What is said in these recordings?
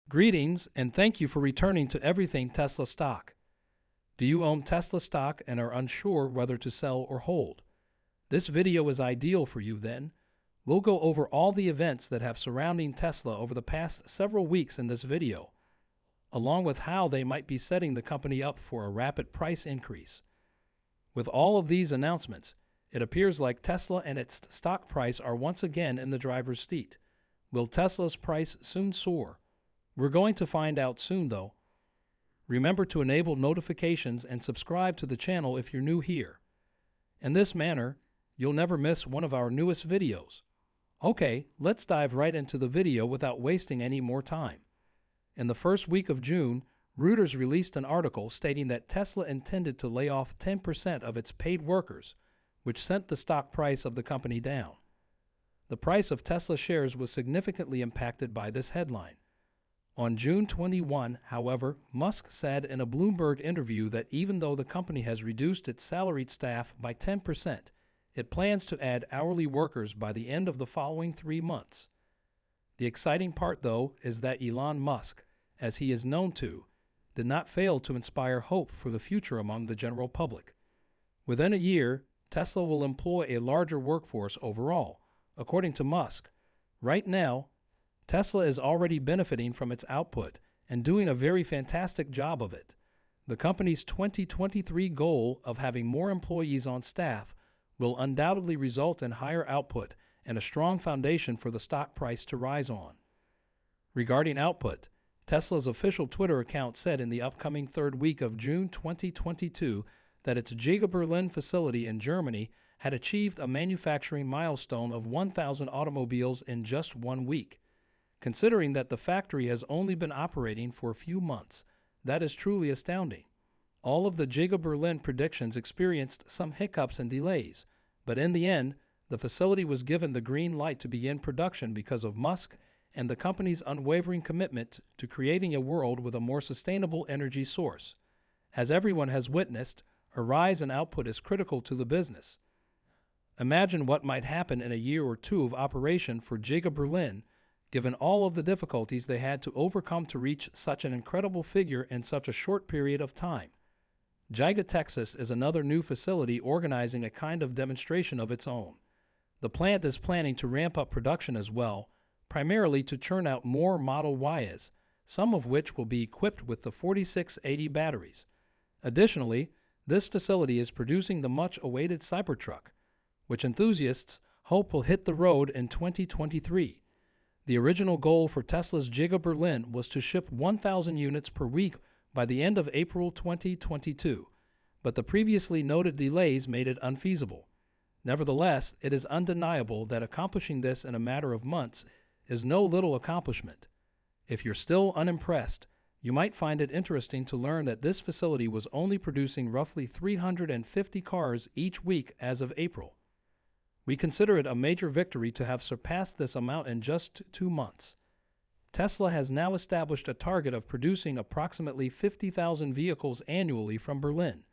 Greetings and thank you for returning to Everything Tesla Stock. Do you own Tesla stock and are unsure whether to sell or hold? This video is ideal for you then. We'll go over all the events that have surrounding Tesla over the past several weeks in this video, along with how they might be setting the company up for a rapid price increase. With all of these announcements, it appears like Tesla and its stock price are once again in the driver's seat. Will Tesla's price soon soar? We're going to find out soon though. Remember to enable notifications and subscribe to the channel if you're new here. In this manner, you'll never miss one of our newest videos. Okay, let's dive right into the video without wasting any more time. In the first week of June, Reuters released an article stating that Tesla intended to lay off 10% of its paid workers, which sent the stock price of the company down. The price of Tesla shares was significantly impacted by this headline. On June 21, however, Musk said in a Bloomberg interview that even though the company has reduced its salaried staff by 10%, it plans to add hourly workers by the end of the following 3 months. The exciting part, though, is that Elon Musk, as he is known to, did not fail to inspire hope for the future among the general public. Within a year, Tesla will employ a larger workforce overall, according to Musk. Right now, Tesla is already benefiting from its output and doing a very fantastic job of it. The company's 2023 goal of having more employees on staff will undoubtedly result in higher output and a strong foundation for the stock price to rise on. Regarding output, Tesla's official Twitter account said in the upcoming third week of June 2022 that its Giga Berlin facility in Germany had achieved a manufacturing milestone of 1,000 automobiles in just 1 week. Considering that the factory has only been operating for a few months, that is truly astounding. All of the Giga Berlin predictions experienced some hiccups and delays, but in the end, the facility was given the green light to begin production because of Musk and the company's unwavering commitment to creating a world with a more sustainable energy source. As everyone has witnessed, a rise in output is critical to the business. Imagine what might happen in a year or two of operation for Giga Berlin, given all of the difficulties they had to overcome to reach such an incredible figure in such a short period of time. Giga Texas is another new facility organizing a kind of demonstration of its own. The plant is planning to ramp up production as well, primarily to churn out more Model Ys, some of which will be equipped with the 4680 batteries. Additionally, this facility is producing the much-awaited Cybertruck, which enthusiasts hope will hit the road in 2023. The original goal for Tesla's Giga Berlin was to ship 1,000 units per week by the end of April 2022, but the previously noted delays made it unfeasible. Nevertheless, it is undeniable that accomplishing this in a matter of months is no little accomplishment. If you're still unimpressed, you might find it interesting to learn that this facility was only producing roughly 350 cars each week as of April. We consider it a major victory to have surpassed this amount in just 2 months. Tesla has now established a target of producing approximately 50,000 vehicles annually from Berlin.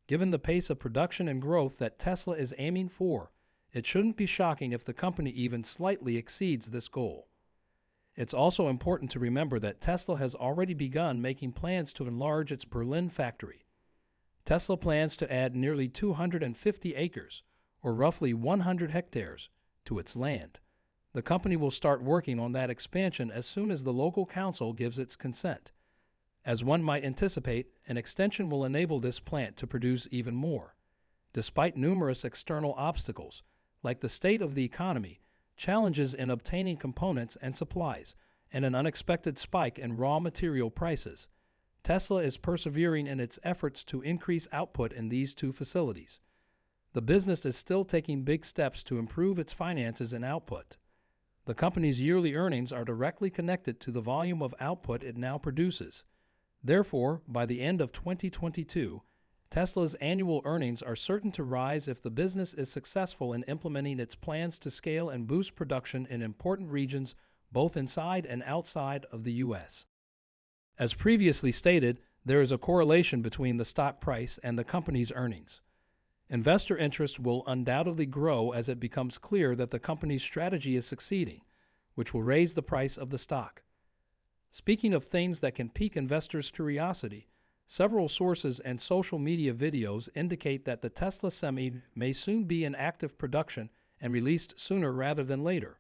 Given the pace of production and growth that Tesla is aiming for, it shouldn't be shocking if the company even slightly exceeds this goal. It's also important to remember that Tesla has already begun making plans to enlarge its Berlin factory. Tesla plans to add nearly 250 acres, or roughly 100 hectares, to its land. The company will start working on that expansion as soon as the local council gives its consent. As one might anticipate, an extension will enable this plant to produce even more. Despite numerous external obstacles, like the state of the economy, challenges in obtaining components and supplies, and an unexpected spike in raw material prices, Tesla is persevering in its efforts to increase output in these 2 facilities. The business is still taking big steps to improve its finances and output. The company's yearly earnings are directly connected to the volume of output it now produces. Therefore, by the end of 2022, Tesla's annual earnings are certain to rise if the business is successful in implementing its plans to scale and boost production in important regions both inside and outside of the U.S. As previously stated, there is a correlation between the stock price and the company's earnings. Investor interest will undoubtedly grow as it becomes clear that the company's strategy is succeeding, which will raise the price of the stock. Speaking of things that can pique investors' curiosity, several sources and social media videos indicate that the Tesla Semi may soon be in active production and released sooner rather than later.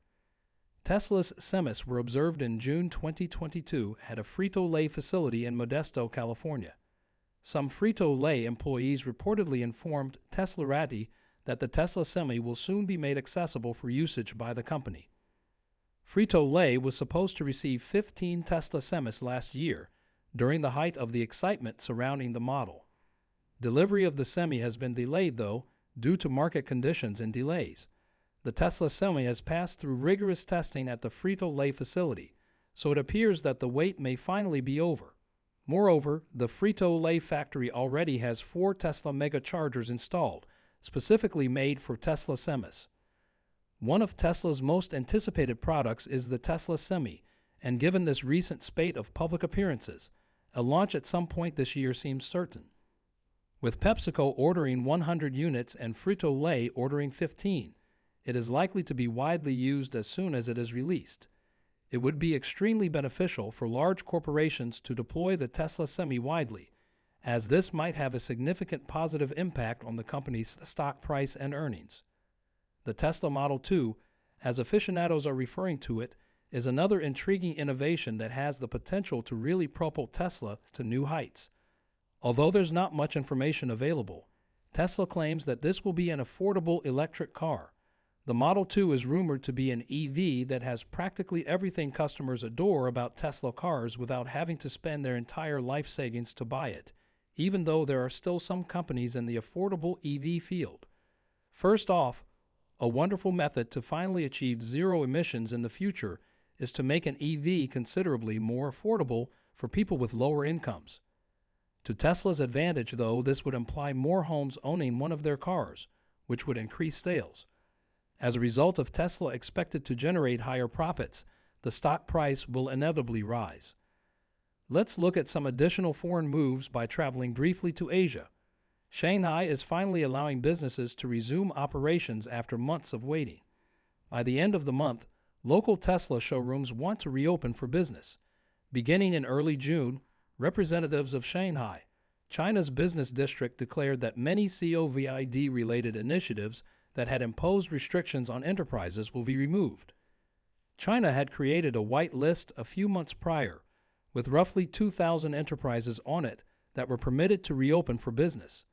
Tesla's semis were observed in June 2022 at a Frito-Lay facility in Modesto, California. Some Frito-Lay employees reportedly informed Teslarati that the Tesla Semi will soon be made accessible for usage by the company. Frito-Lay was supposed to receive 15 Tesla Semis last year, during the height of the excitement surrounding the model. Delivery of the Semi has been delayed, though, due to market conditions and delays. The Tesla Semi has passed through rigorous testing at the Frito-Lay facility, so it appears that the wait may finally be over. Moreover, the Frito-Lay factory already has 4 Tesla Mega Chargers installed, specifically made for Tesla Semis. One of Tesla's most anticipated products is the Tesla Semi, and given this recent spate of public appearances, a launch at some point this year seems certain. With PepsiCo ordering 100 units and Frito-Lay ordering 15, it is likely to be widely used as soon as it is released. It would be extremely beneficial for large corporations to deploy the Tesla Semi widely, as this might have a significant positive impact on the company's stock price and earnings. The Tesla Model 2, as aficionados are referring to it, is another intriguing innovation that has the potential to really propel Tesla to new heights. Although there's not much information available, Tesla claims that this will be an affordable electric car. The Model 2 is rumored to be an EV that has practically everything customers adore about Tesla cars without having to spend their entire life savings to buy it, even though there are still some companies in the affordable EV field. First off, a wonderful method to finally achieve zero emissions in the future is to make an EV considerably more affordable for people with lower incomes. To Tesla's advantage, though, this would imply more homes owning one of their cars, which would increase sales. As a result of Tesla expected to generate higher profits, the stock price will inevitably rise. Let's look at some additional foreign moves by traveling briefly to Asia. Shanghai is finally allowing businesses to resume operations after months of waiting. By the end of the month, local Tesla showrooms want to reopen for business. Beginning in early June, representatives of Shanghai, China's business district, declared that many COVID-related initiatives that had imposed restrictions on enterprises will be removed. China had created a white list a few months prior, with roughly 2,000 enterprises on it that were permitted to reopen for business.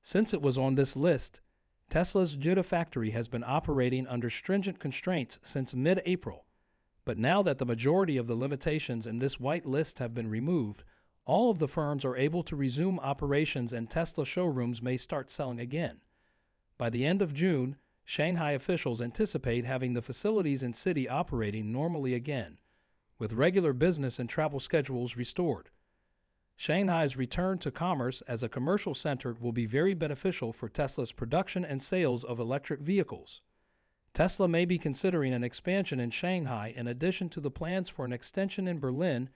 Since it was on this list, Tesla's Gigafactory has been operating under stringent constraints since mid-April. But now that the majority of the limitations in this white list have been removed, all of the firms are able to resume operations and Tesla showrooms may start selling again. By the end of June, Shanghai officials anticipate having the facilities and city operating normally again, with regular business and travel schedules restored. Shanghai's return to commerce as a commercial center will be very beneficial for Tesla's production and sales of electric vehicles. Tesla may be considering an expansion in Shanghai in addition to the plans for an extension in Berlin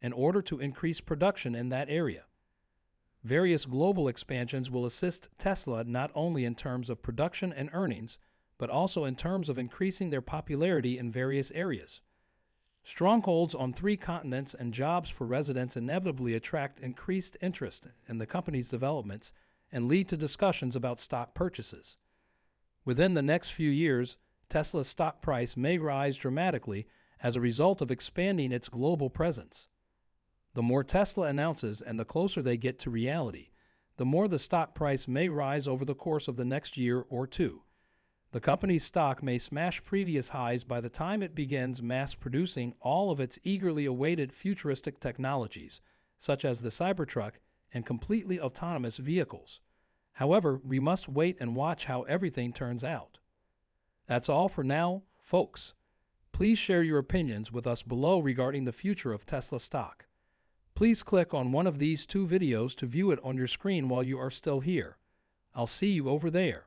in order to increase production in that area. Various global expansions will assist Tesla not only in terms of production and earnings, but also in terms of increasing their popularity in various areas. Strongholds on 3 continents and jobs for residents inevitably attract increased interest in the company's developments and lead to discussions about stock purchases. Within the next few years, Tesla's stock price may rise dramatically as a result of expanding its global presence. The more Tesla announces and the closer they get to reality, the more the stock price may rise over the course of the next year or two. The company's stock may smash previous highs by the time it begins mass-producing all of its eagerly awaited futuristic technologies, such as the Cybertruck and completely autonomous vehicles. However, we must wait and watch how everything turns out. That's all for now, folks. Please share your opinions with us below regarding the future of Tesla stock. Please click on one of these 2 videos to view it on your screen while you are still here. I'll see you over there.